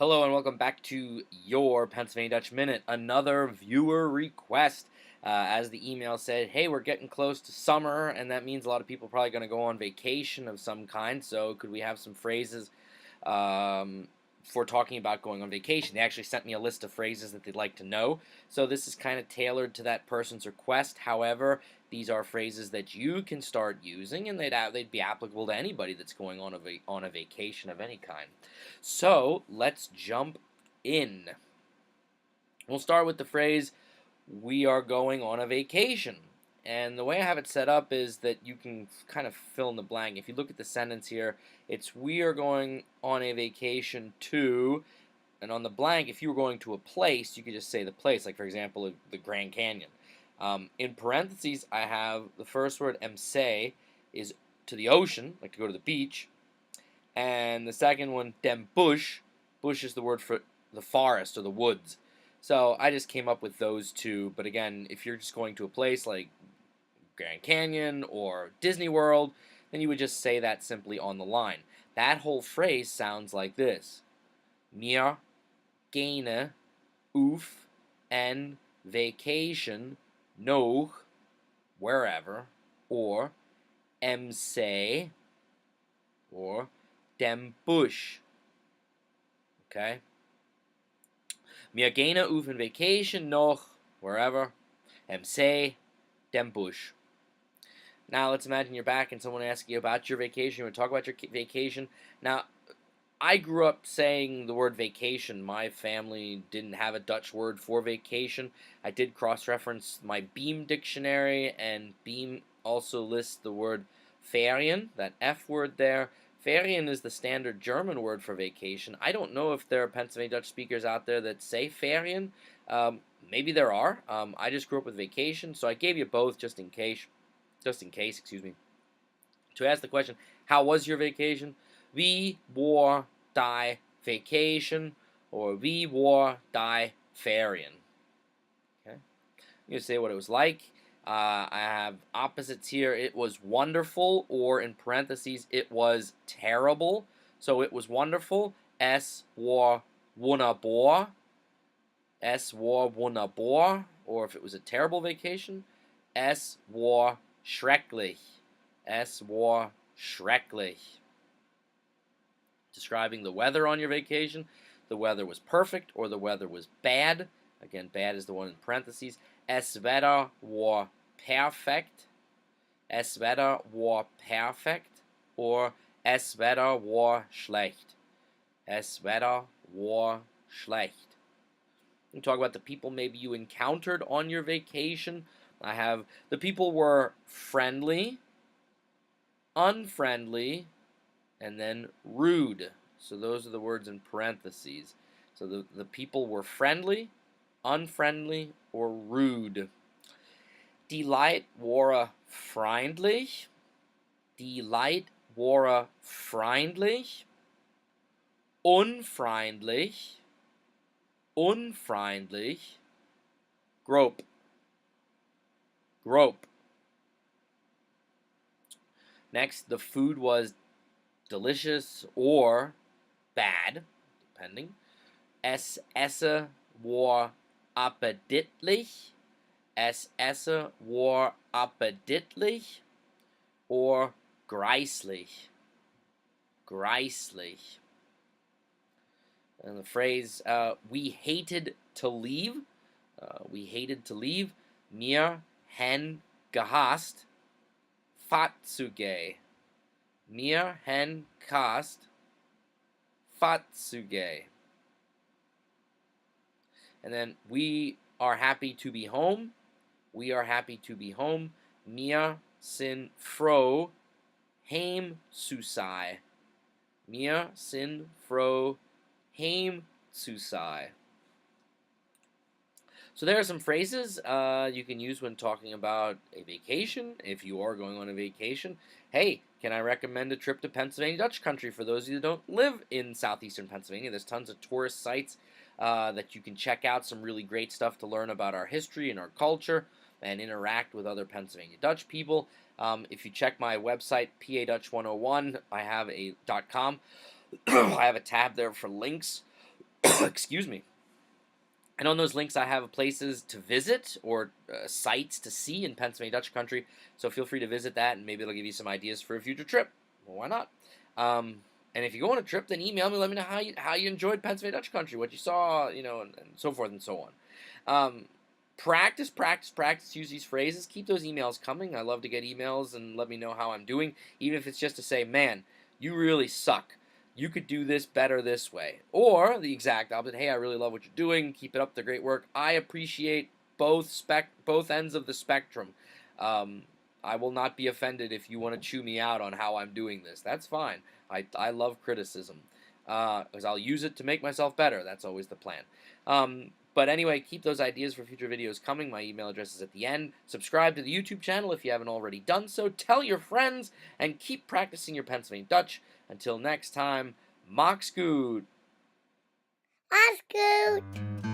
Hello and welcome back to your Pennsylvania Dutch Minute. Another viewer request. As the email said, hey, we're getting close to summer, and that means a lot of people are probably going to go on vacation of some kind. So, could we have some phrases for talking about going on vacation? They actually sent me a list of phrases that they'd like to know. So, this is kind of tailored to that person's request. However, these are phrases that you can start using, and they'd be applicable to anybody that's going on a vacation of any kind. So let's jump in. We'll start with the phrase, we are going on a vacation. And the way I have it set up is that you can kind of fill in the blank. If you look at the sentence here, it's we are going on a vacation to, and on the blank, if you were going to a place, you could just say the place, like for example, the Grand Canyon. In parentheses, I have the first word, emse, is to the ocean, like to go to the beach. And the second one, dem bush. Bush is the word for the forest or the woods. So I just came up with those two. But again, if you're just going to a place like Grand Canyon or Disney World, then you would just say that simply on the line. That whole phrase sounds like this. Wir gehen auf en vacation noch wherever, or MC, or dem Busch. Okay? Wir gehen auf en vacation noch wherever, MC, dem Busch. Now let's imagine you're back and someone asks you about your vacation. You want to talk about your vacation. Now, I grew up saying the word vacation. My family didn't have a Dutch word for vacation. I did cross-reference my Beam dictionary, and Beam also lists the word Ferien, that F word there. Ferien is the standard German word for vacation. I don't know if there are Pennsylvania Dutch speakers out there that say Ferien. Maybe there are. I just grew up with vacation, so I gave you both just in case. Excuse me. To ask the question, how was your vacation? Wie war die Vacation, or wie war die Ferien? Okay, you say what it was like. I have opposites here. It was wonderful, or in parentheses, it was terrible. So it was wonderful. Es war wunderbar. Es war wunderbar. Or if it was a terrible vacation, es war schrecklich. Es war schrecklich. Describing the weather on your vacation, the weather was perfect or the weather was bad. Again, bad is the one in parentheses. Es Wetter war perfekt. Es Wetter war perfekt. Or es Wetter war schlecht. Es Wetter war schlecht. We talk about the people maybe you encountered on your vacation. I have the people were friendly, unfriendly, and then rude. So those are the words in parentheses. So the people were friendly, unfriendly, or rude. Die Leute waren freundlich. Die Leute waren freundlich. Unfreundlich. Unfreundlich. Grob. Grob. Next, the food was delicious or bad, depending. Es Essen war appetitlich. Es Essen war appetitlich. Or greislich. Greislich. And the phrase, we hated to leave. We hated to leave. Wir haben gehasst, Fahrzeuge. Wir haben gehasst, Fahrzeuge. And then, we are happy to be home. We are happy to be home. Wir sind froh, heim zu sein. Wir sind froh, heim zu sein. So there are some phrases you can use when talking about a vacation, if you are going on a vacation. Hey, can I recommend a trip to Pennsylvania Dutch country for those of you that don't live in southeastern Pennsylvania? There's tons of tourist sites that you can check out, some really great stuff to learn about our history and our culture and interact with other Pennsylvania Dutch people. If you check my website, PADutch101, I have a .com. I have a tab there for links Excuse me. And on those links, I have places to visit or sites to see in Pennsylvania Dutch country. So feel free to visit that, and maybe it'll give you some ideas for a future trip. Well, why not? And if you go on a trip, then email me. Let me know how you enjoyed Pennsylvania Dutch country, what you saw, and so forth and so on. Practice, practice, practice. Use these phrases. Keep those emails coming. I love to get emails and let me know how I'm doing, even if it's just to say, "Man, you really suck. You could do this better this way," or the exact opposite. "Hey, I really love what you're doing. Keep it up. The great work. I appreciate both ends of the spectrum. Um, I will not be offended if you want to chew me out on how I'm doing this. That's fine. I love criticism because I'll use it to make myself better. That's always the plan." But anyway, keep those ideas for future videos coming. My email address is at the end. Subscribe to the YouTube channel if you haven't already done so. Tell your friends and keep practicing your Pennsylvania Dutch. Until next time, Max Good. That's good.